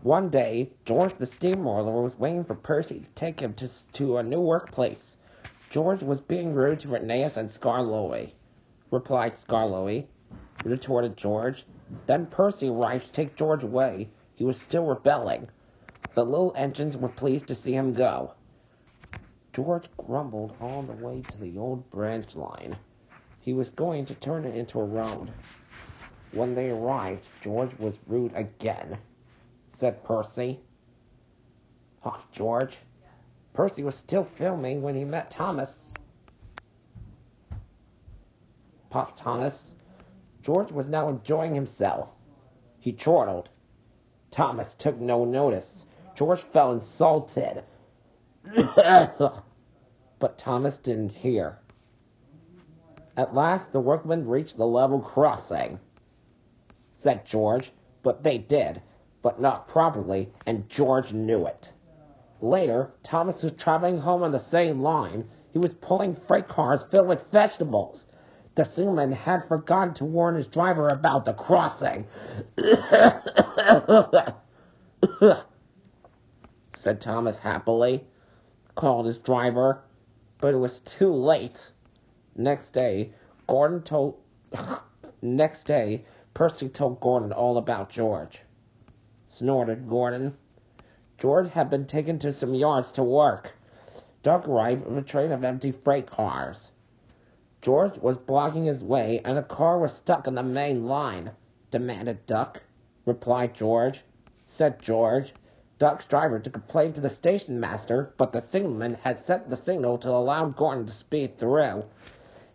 One day, George the steamroller was waiting for Percy to take him to a new workplace. George was being rude to Rheneas and Skarloey, replied Skarloey, retorted George. Then Percy arrived to take George away. He was still rebelling. The little engines were pleased to see him go. George grumbled all the way to the old branch line. He was going to turn it into a road. When they arrived, George was rude again, said Percy. Huffed George. Percy was still filming when he met Thomas. Puffed Thomas. George was now enjoying himself. He chortled. Thomas took no notice. George felt insulted. But Thomas didn't hear. At last the workmen reached the level crossing, said George. But they did, but not properly, and George knew it. Later, Thomas was traveling home on the same line. He was pulling freight cars filled with vegetables. The signalman had forgotten to warn his driver about the crossing. Said Thomas happily. Called his driver, but it was too late. Next day, Percy told Gordon all about George. Snorted Gordon. George had been taken to some yards to work. Duck arrived with a train of empty freight cars. George was blocking his way, and a car was stuck on the main line. Demanded Duck. Replied George. Said George. Duck's driver to complain to the station master, but the signalman had set the signal to allow Gordon to speed through.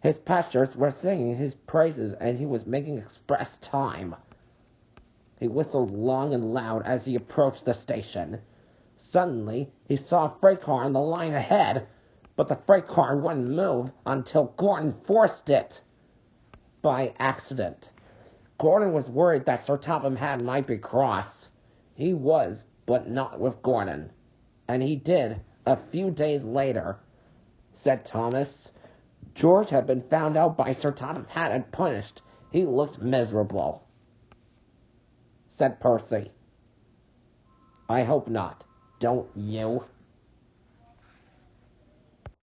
His passengers were singing his praises, and he was making express time. He whistled long and loud as he approached the station. Suddenly, he saw a freight car on the line ahead, but the freight car wouldn't move until Gordon forced it. By accident. Gordon was worried that Sir Topham Hatt might be cross. He was, but not with Gordon. And he did, a few days later, said Thomas. George had been found out by Sir Topham Hatt and punished. He looked miserable, said Percy. I hope not. Don't you?